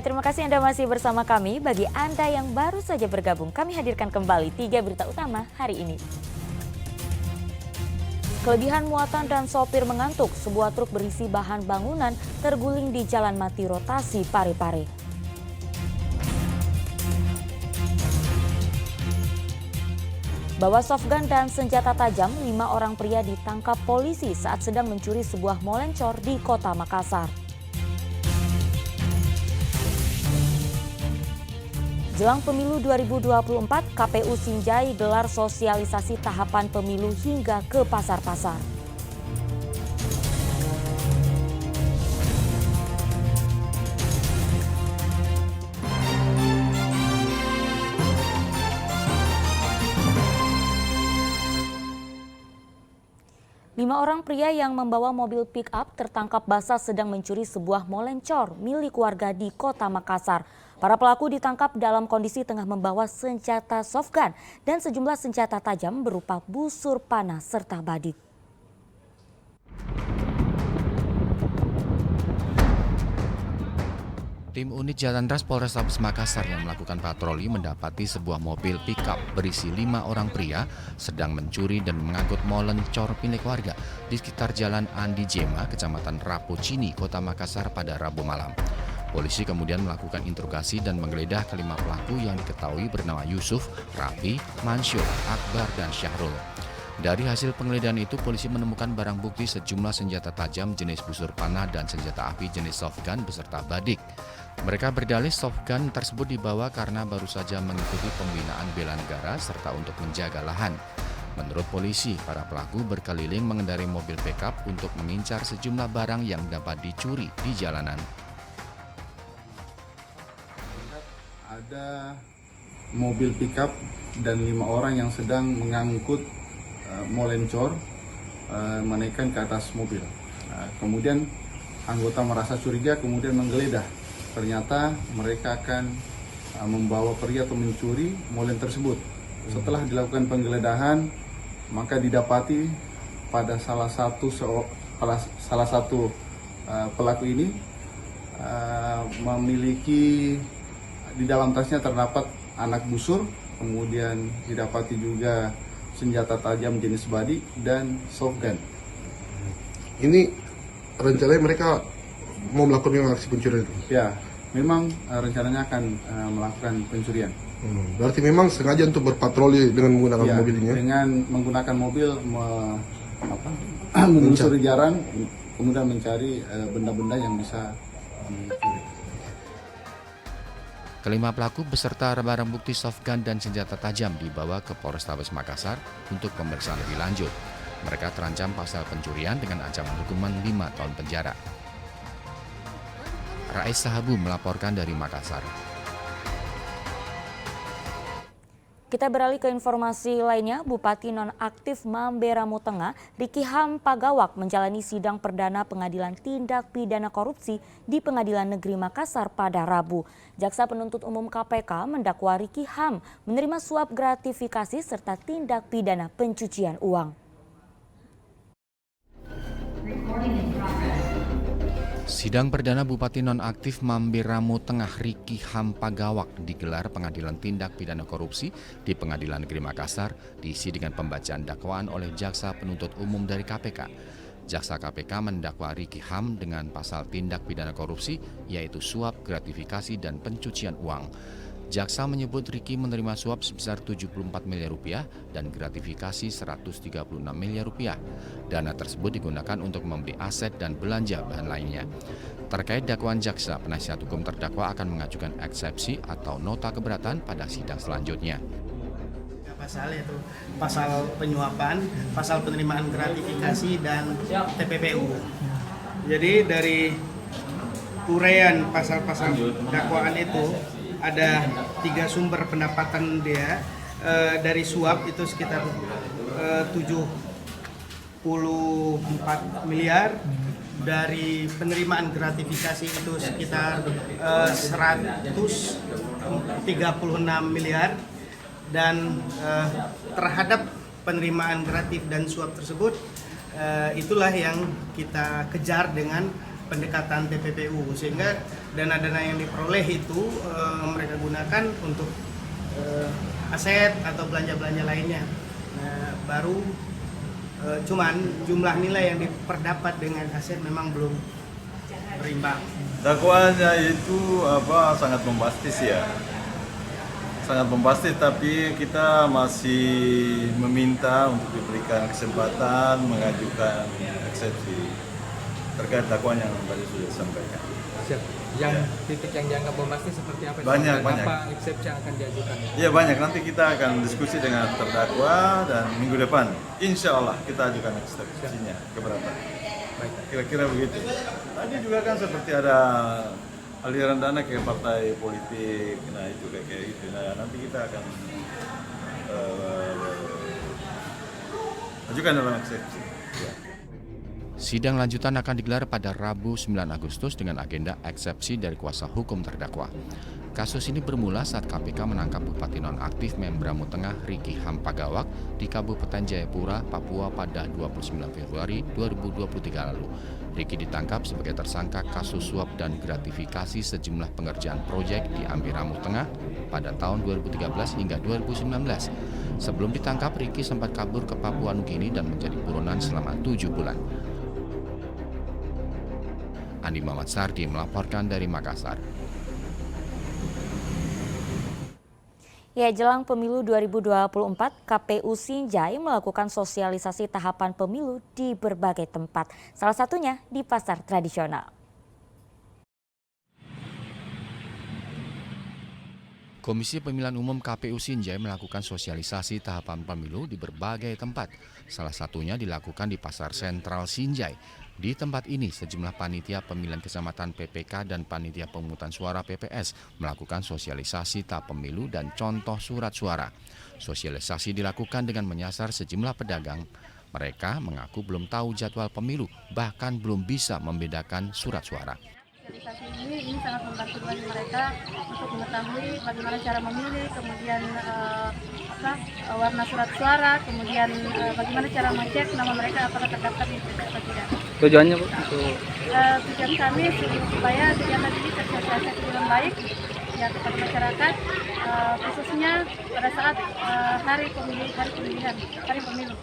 Ya, terima kasih Anda masih bersama kami. Bagi Anda yang baru saja bergabung, kami hadirkan kembali 3 berita utama hari ini. Kelebihan muatan dan sopir mengantuk, sebuah truk berisi bahan bangunan terguling di jalan mati rotasi Parepare. Bawa softgun dan senjata tajam, 5 orang pria ditangkap polisi saat sedang mencuri sebuah mall lencor di Kota Makassar. Jelang pemilu 2024, KPU Sinjai gelar sosialisasi tahapan pemilu hingga ke pasar-pasar. Lima orang pria yang membawa mobil pick-up tertangkap basah sedang mencuri sebuah mall lencor milik warga di Kota Makassar. Para pelaku ditangkap dalam kondisi tengah membawa senjata softgun dan sejumlah senjata tajam berupa busur panah serta badik. Tim unit Jatan Ras Polrestabes Makassar yang melakukan patroli mendapati sebuah mobil pick-up berisi 5 orang pria sedang mencuri dan mengangkut mall lencor milik warga di sekitar Jalan Andi Jema, Kecamatan Rapocini, Kota Makassar pada Rabu malam. Polisi kemudian melakukan interogasi dan menggeledah kelima pelaku yang diketahui bernama Yusuf, Rafi, Mansyur, Akbar, dan Syahrul. Dari hasil penggeledahan itu, polisi menemukan barang bukti sejumlah senjata tajam jenis busur panah dan senjata api jenis softgun beserta badik. Mereka berdalih softgun tersebut dibawa karena baru saja mengikuti pembinaan bela negara serta untuk menjaga lahan. Menurut polisi, para pelaku berkeliling mengendarai mobil pickup untuk mengincar sejumlah barang yang dapat dicuri di jalanan. Ada mobil pickup dan 5 orang yang sedang mengangkut mall lencor menaikkan ke atas mobil. Kemudian anggota merasa curiga, kemudian menggeledah. Ternyata mereka akan membawa pergi atau mencuri mall tersebut. Setelah dilakukan penggeledahan, maka didapati pada salah satu pelaku ini memiliki di dalam tasnya terdapat anak busur, kemudian didapati juga senjata tajam jenis badik dan softgun. Ini rencananya mereka mau melakukan aksi pencurian itu? Ya, memang rencananya akan melakukan pencurian. Berarti memang sengaja untuk berpatroli dengan menggunakan mobil ini? Dengan menggunakan mobil menelusuri jalan, kemudian mencari benda-benda yang bisa dicuri. Kelima pelaku beserta barang bukti softgun dan senjata tajam dibawa ke Polrestabes Makassar untuk pemeriksaan lebih lanjut. Mereka terancam pasal pencurian dengan ancaman hukuman 5 tahun penjara. Rais Sahabu melaporkan dari Makassar. Kita beralih ke informasi lainnya. Bupati nonaktif Mamberamo Tengah, Riki Ham Pagawak menjalani sidang perdana Pengadilan Tindak Pidana Korupsi di Pengadilan Negeri Makassar pada Rabu. Jaksa Penuntut Umum KPK mendakwa Riki Ham menerima suap gratifikasi serta tindak pidana pencucian uang. Sidang perdana Bupati nonaktif Mamberamo Tengah Riki Ham Pagawak digelar Pengadilan Tindak Pidana Korupsi di Pengadilan Negeri Makassar diisi dengan pembacaan dakwaan oleh Jaksa Penuntut Umum dari KPK. Jaksa KPK mendakwa Riki Ham dengan pasal tindak pidana korupsi yaitu suap, gratifikasi, dan pencucian uang. Jaksa menyebut Riki menerima suap sebesar 74 miliar rupiah dan gratifikasi 136 miliar rupiah. Dana tersebut digunakan untuk membeli aset dan belanja bahan lainnya. Terkait dakwaan jaksa, penasihat hukum terdakwa akan mengajukan eksepsi atau nota keberatan pada sidang selanjutnya. Pasal yaitu pasal penyuapan, pasal penerimaan gratifikasi, dan TPPU. Jadi dari uraian pasal-pasal dakwaan itu ada 3 sumber pendapatan dia. Dari suap itu sekitar 74 miliar, dari penerimaan gratifikasi itu sekitar 136 miliar, dan terhadap penerimaan gratif dan suap tersebut itulah yang kita kejar dengan pendekatan TPPU, sehingga dana-dana yang diperoleh itu mereka gunakan untuk aset atau belanja-belanja lainnya. Nah, baru cuman jumlah nilai yang diperdapat dengan aset memang belum berimbang. Dakwaannya itu sangat bombastis ya. Sangat bombastis, tapi kita masih meminta untuk diberikan kesempatan mengajukan eksepsi terkait dakwaan yang tadi sudah disampaikan. Yang titik yang dianggap bombastis seperti apa? Banyak. Apa eksepsi yang akan diajukan? Iya banyak, nanti kita akan diskusi dengan terdakwa dan minggu depan insya Allah kita ajukan eksepsinya keberatan. Kira-kira begitu. Tadi juga kan seperti ada aliran dana ke partai politik, nah itu kayak gitu. Nah nanti kita akan ajukan dalam eksepsi. Ya. Sidang lanjutan akan digelar pada Rabu 9 Agustus dengan agenda eksepsi dari kuasa hukum terdakwa. Kasus ini bermula saat KPK menangkap Bupati nonaktif Membramo Tengah Riki Hampagawak di Kabupaten Jayapura, Papua pada 29 Februari 2023 lalu. Riki ditangkap sebagai tersangka kasus suap dan gratifikasi sejumlah pengerjaan proyek di Membramo Tengah pada tahun 2013 hingga 2019. Sebelum ditangkap, Riki sempat kabur ke Papua Nugini dan menjadi buronan selama 7 bulan. Andi Muhammad Sardi melaporkan dari Makassar. Ya, jelang pemilu 2024, KPU Sinjai melakukan sosialisasi tahapan pemilu di berbagai tempat, salah satunya di pasar tradisional. Komisi Pemilihan Umum KPU Sinjai melakukan sosialisasi tahapan pemilu di berbagai tempat. Salah satunya dilakukan di Pasar Sentral Sinjai. Di tempat ini, sejumlah panitia pemilihan kecamatan PPK dan panitia pemungutan suara PPS melakukan sosialisasi tahap pemilu dan contoh surat suara. Sosialisasi dilakukan dengan menyasar sejumlah pedagang. Mereka mengaku belum tahu jadwal pemilu, bahkan belum bisa membedakan surat suara. Sosialisasi ini sangat membantu bagi mereka untuk mengetahui bagaimana cara memilih, kemudian warna surat suara, kemudian bagaimana cara mengecek nama mereka apakah terdaftar di PPS atau tidak. Tujuannya Bu? Tujuan kami supaya kegiatan ini tersosialisasi dengan baik ya kepada masyarakat, khususnya pada saat hari pemilu.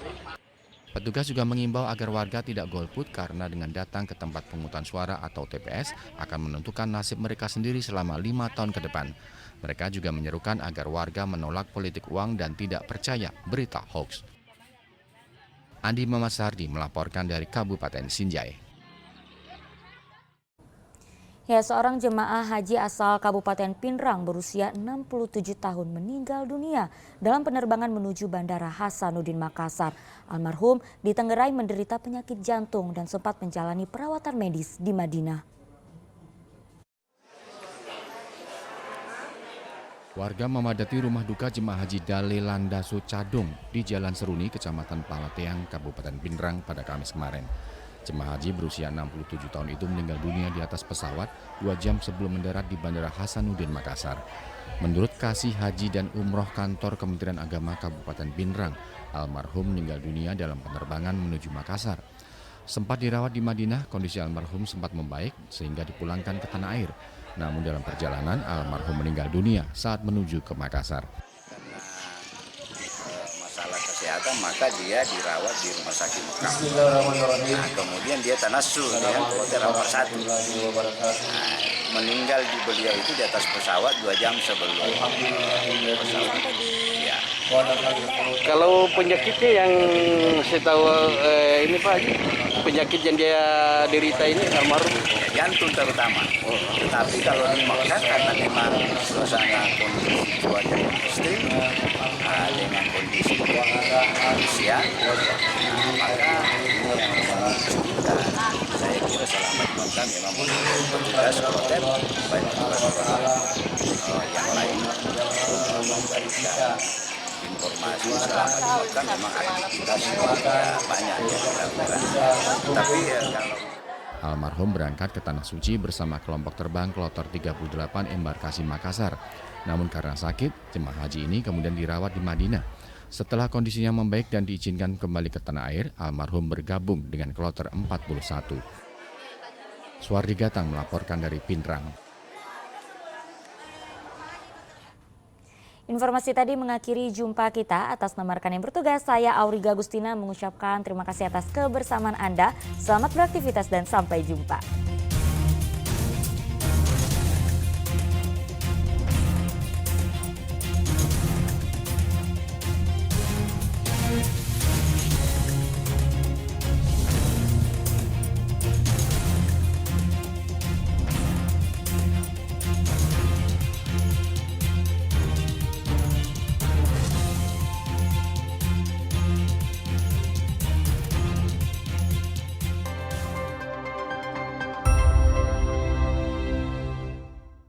Petugas juga mengimbau agar warga tidak golput karena dengan datang ke tempat pemungutan suara atau TPS akan menentukan nasib mereka sendiri selama 5 tahun ke depan. Mereka juga menyerukan agar warga menolak politik uang dan tidak percaya berita hoax. Andi Muhammad Sardi melaporkan dari Kabupaten Sinjai. Ya, seorang jemaah haji asal Kabupaten Pinrang berusia 67 tahun meninggal dunia dalam penerbangan menuju Bandara Hasanuddin Makassar. Almarhum ditenggerai menderita penyakit jantung dan sempat menjalani perawatan medis di Madinah. Warga memadati rumah duka jemaah haji Dale Landaso Cadong di Jalan Seruni, Kecamatan Palateang, Kabupaten Pinrang pada Kamis kemarin. Jemaah haji berusia 67 tahun itu meninggal dunia di atas pesawat 2 jam sebelum mendarat di Bandara Hasanuddin Makassar. Menurut Kasih Haji dan Umroh Kantor Kementerian Agama Kabupaten Pinrang, almarhum meninggal dunia dalam penerbangan menuju Makassar. Sempat dirawat di Madinah, kondisi almarhum sempat membaik sehingga dipulangkan ke tanah air. Namun dalam perjalanan, almarhum meninggal dunia saat menuju ke Makassar. Masalah kesehatan, maka dia dirawat di rumah sakit Mekah. Nah, kemudian dia tanasul dengan kloter 41. Nah, meninggal di beliau itu di atas pesawat 2 jam sebelum pesawat. Ya. Kalau penyakitnya yang saya tahu ini Pak, penyakit yang dia derita ini almarhum Jantung terutama. Tetapi kalau di Mekah karena memang suasana kondisi cuaca yang ekstrim dengan kondisi usia, maka ini yang dan saya kira selama di Mekah memang petugas hotel baik petugas yang lain memberikan informasi selama di Mekah memang aktivitas banyak yang dilakukan. Tapi kalau Almarhum berangkat ke Tanah Suci bersama kelompok terbang Kloter 38 Embarkasi Makassar. Namun karena sakit, jemaah haji ini kemudian dirawat di Madinah. Setelah kondisinya membaik dan diizinkan kembali ke tanah air, almarhum bergabung dengan Kloter 41. Suwardi Gatang melaporkan dari Pindrang. Informasi tadi mengakhiri jumpa kita. Atas nama rekan yang bertugas, saya Auriga Agustina mengucapkan terima kasih atas kebersamaan Anda. Selamat beraktivitas dan sampai jumpa.